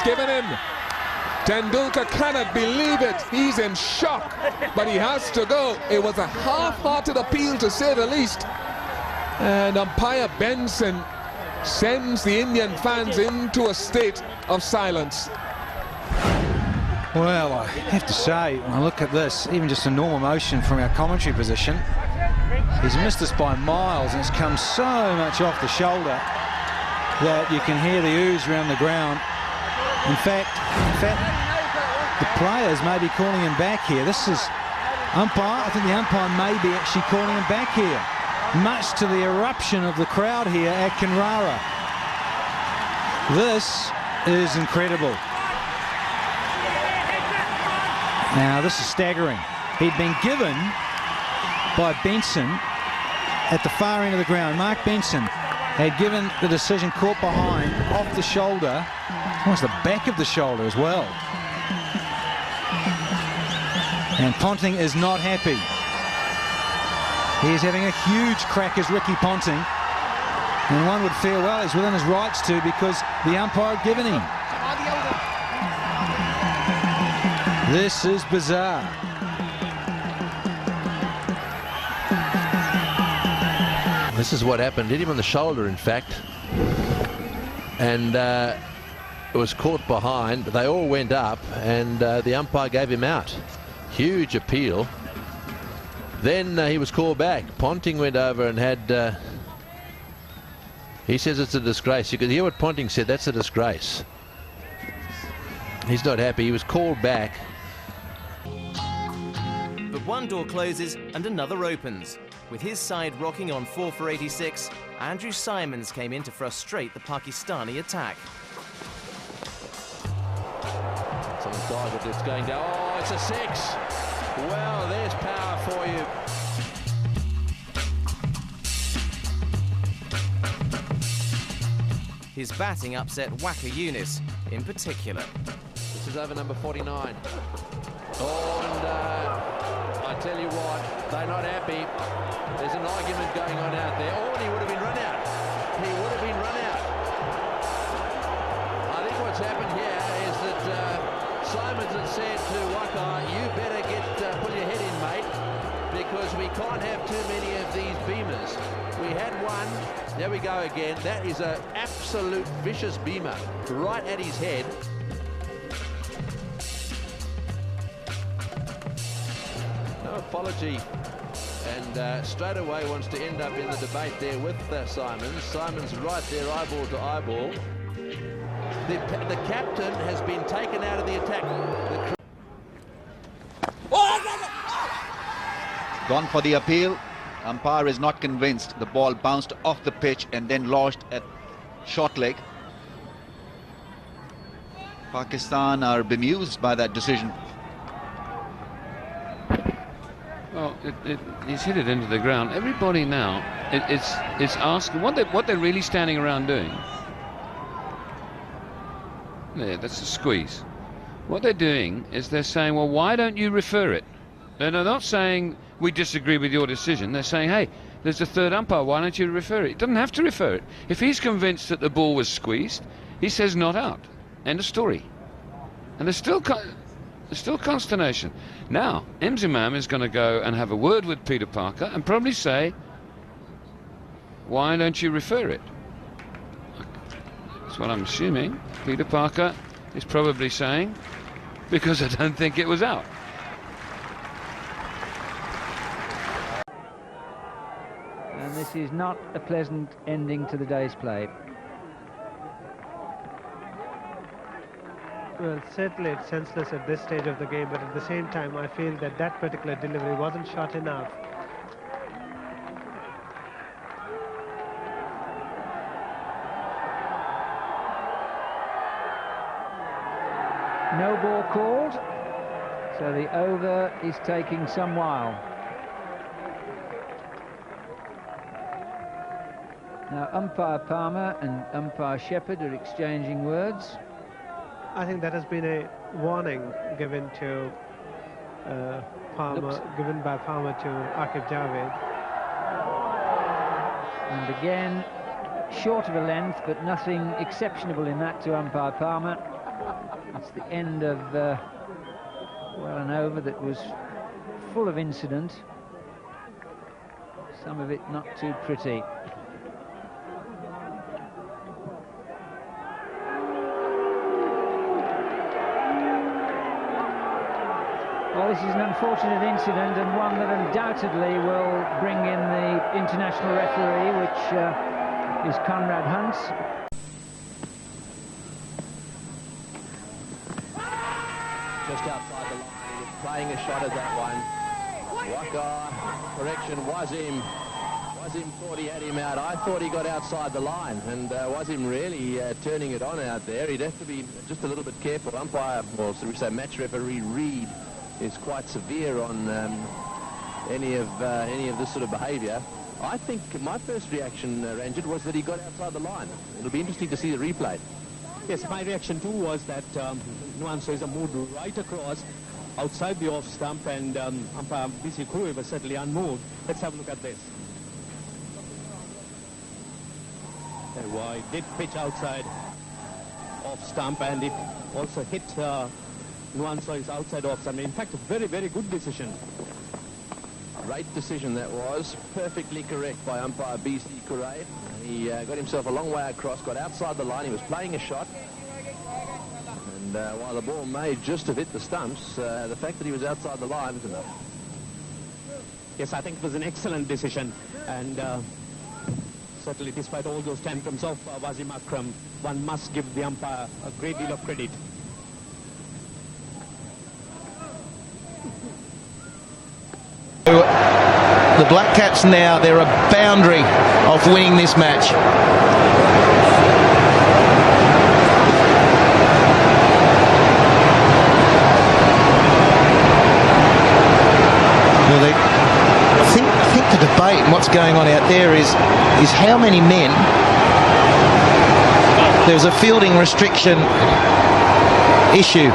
given in. Tendulkar cannot believe it. He's in shock, but he has to go. It was a half-hearted appeal, to say the least. And umpire Benson sends the Indian fans into a state of silence. Well, I have to say, when I look at this, even just a normal motion from our commentary position, he's missed us by miles, and it's come so much off the shoulder that you can hear the ooze around the ground. In fact, the players may be calling him back here. This is umpire. I think the umpire may be actually calling him back here, much to the eruption of the crowd here at Kanrara. This is incredible. Now, this is staggering. He'd been given by Benson at the far end of the ground. Mark Benson had given the decision caught behind, off the shoulder, almost the back of the shoulder as well. And Ponting is not happy. He is having a huge crack as Ricky Ponting. And one would feel, well, he's within his rights to, because the umpire had given him. This is bizarre. This is what happened. Hit him on the shoulder, in fact. And it was caught behind. They all went up, and the umpire gave him out. Huge appeal. Then he was called back. Ponting went over and had... he says it's a disgrace. You could hear what Ponting said. That's a disgrace. He's not happy. He was called back. But one door closes and another opens. With his side rocking on 4 for 86, Andrew Simons came in to frustrate the Pakistani attack. It's on target. It's going down. Oh, it's a 6. Well, there's power for you. His batting upset Waka Yunis in particular. This is over number 49. Oh, and I tell you what, they're not happy. There's an argument going on out there. Oh, and he would have been run out. He would have been run out. I think what's happened here is that Simons had said to Waka, you better pull your head in, mate, because we can't have too many of these beamers. We had one. There we go again. That is an absolute vicious beamer right at his head. No apology, and straight away wants to end up in the debate there with Simons. Simons right there, eyeball to eyeball. The captain has been taken out of the attack. Gone for the appeal. Umpire is not convinced. The ball bounced off the pitch and then lodged at short leg. Pakistan are bemused by that decision. Well, he's hit it into the ground. Everybody now, it's asking what they're really standing around doing. There, that's a squeeze. What they're doing is they're saying, well, why don't you refer it? They're not saying we disagree with your decision. They're saying, hey, there's a third umpire, why don't you refer it? He doesn't have to refer it. If he's convinced that the ball was squeezed, he says not out. End of story. And there's still consternation. Now, Imzimam is going to go and have a word with Peter Parker and probably say, why don't you refer it? That's what I'm assuming. Peter Parker is probably saying, because I don't think it was out. And this is not a pleasant ending to the day's play. Well, certainly it's senseless at this stage of the game, but at the same time I feel that that particular delivery wasn't short enough. No ball called, so the over is taking some while. Now umpire Palmer and umpire Shepherd are exchanging words. I think that has been a warning given to given by Palmer to Akif Javed. And again, short of a length, but nothing exceptional in that to umpire Palmer. It's the end of well, an over that was full of incident, some of it not too pretty. Well, this is an unfortunate incident and one that undoubtedly will bring in the international referee, which is Conrad Hunt. Just outside the line, he was playing a shot at that one. Waka, correction, Wazim thought he had him out. I thought he got outside the line, and Wazim really turning it on out there. He'd have to be just a little bit careful. Umpire, or should we say match referee Reed, is quite severe on any of this sort of behaviour. I think my first reaction, Ranjit, was that he got outside the line. It'll be interesting to see the replay. Yes, my reaction too was that Nuan Soisa moved right across outside the off stump, and umpire BC Kurui was certainly unmoved. Let's have a look at this. Wide did pitch outside off stump, and it also hit Nuan Soisa outside off stump. In fact, a very, very good decision. Great decision that was. Perfectly correct by umpire BC Kurui. He got himself a long way across, got outside the line. He was playing a shot. And while the ball may just have hit the stumps, the fact that he was outside the line is enough. Yes, I think it was an excellent decision. And certainly, despite all those tantrums of Wasim Akram, one must give the umpire a great deal of credit. The Black Caps now, they're a boundary of winning this match. Well, I think the debate and what's going on out there is how many men. There's a fielding restriction issue.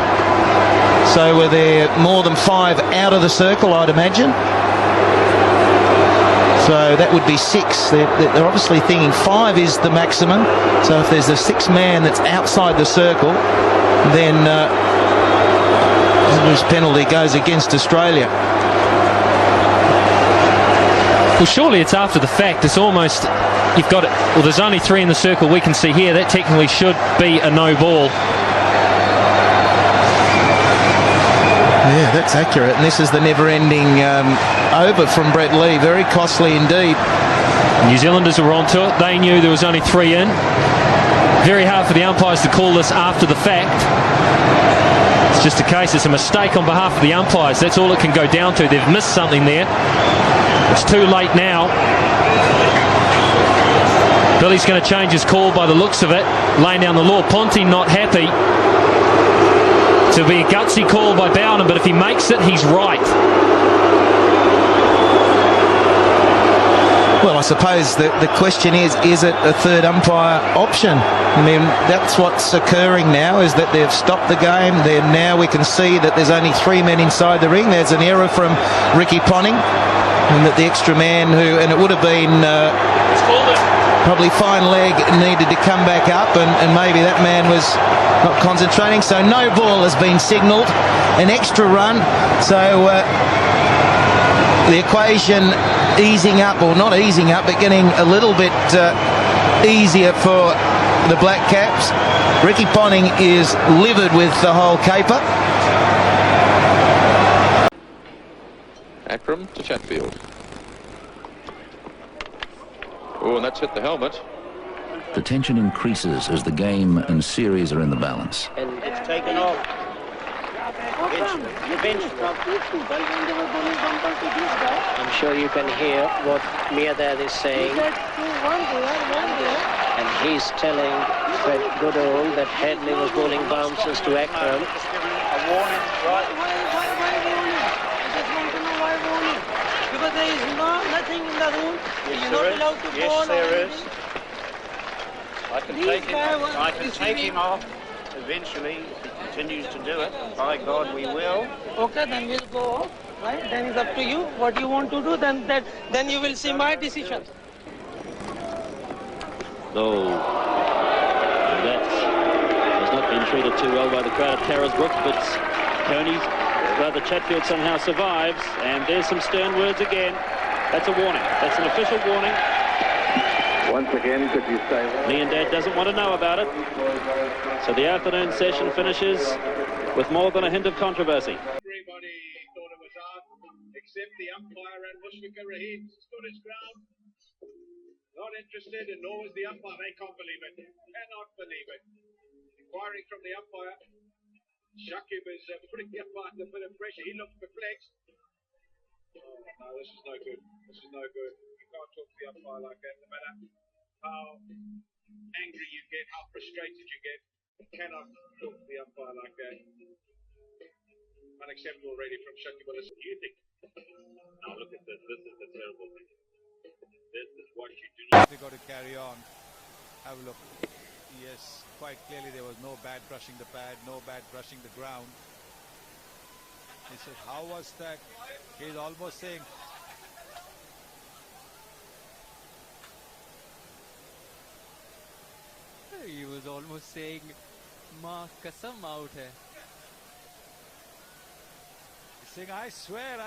So were there more than 5 out of the circle, I'd imagine? So that would be 6. They're obviously thinking 5 is the maximum. So if there's a 6th man that's outside the circle, then this penalty goes against Australia. Well, surely it's after the fact. It's almost, you've got it. Well, there's only 3 in the circle we can see here. That technically should be a no ball. Yeah, that's accurate. And this is the never-ending over from Brett Lee. Very costly indeed. New Zealanders were onto it. They knew there was only 3 in. Very hard for the umpires to call this after the fact. It's just a case, it's a mistake on behalf of the umpires. That's all it can go down to. They've missed something there. It's too late now. Billy's going to change his call by the looks of it. Laying down the law. Ponting not happy. To be a gutsy call by Bowden, but if he makes it, he's right. Well, I suppose the question is it a third umpire option? I mean, that's what's occurring now, is that they've stopped the game. Now we can see that there's only 3 men inside the ring. There's an error from Ricky Ponting, and that the extra man and it would have been probably fine leg, needed to come back up, and maybe that man was not concentrating. So no ball has been signalled, an extra run. So the equation easing up, or not easing up, but getting a little bit easier for the Black Caps. Ricky Ponting is livid with the whole caper. Akram to Chatfield. Oh, and that's hit the helmet. The tension increases as the game and series are in the balance. And it's taken off. Eventually. I'm sure you can hear what Miadad is saying. And he's telling Fred Goodall that Headley was bowling bounces to Akram. A warning, right? Because there is nothing in the rule. Yes, You're not allowed to bowl. Yes, there is. I can take him off eventually if he continues to do it. By God, we will. Okay, then we'll go off. Right? Then it's up to you. What you want to do, then you will see my decision. No, that has not been treated too well by the crowd at Carrisbrook, but Chatfield somehow survives, and there's some stern words again. That's a warning. That's an official warning. Once again, could you say what? Leondad doesn't want to know about it. So the afternoon session finishes with more than a hint of controversy. Everybody thought it was out, except the umpire, and Mushfiqur Rahim stood his ground. Not interested, and nor was the umpire. They can't believe it. Cannot believe it. Inquiring from the umpire. Shakib is putting the umpire under a bit of pressure. He looks perplexed. Oh, no, this is no good. This is no good. You can't talk to the umpire like that. No matter how angry you get, how frustrated you get, you cannot talk to the umpire like that. Unacceptable already from Shakib. What do you think? Now look at this. This is a terrible thing. This is what you do not. They got to carry on. Have a look. Yes, quite clearly there was no bad brushing the pad, no bad brushing the ground. He said, how was that? He's almost saying, he was almost saying, "Ma kasam out hai." He's saying, I swear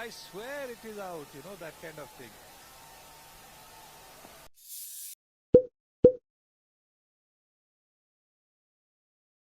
it is out, you know, that kind of thing.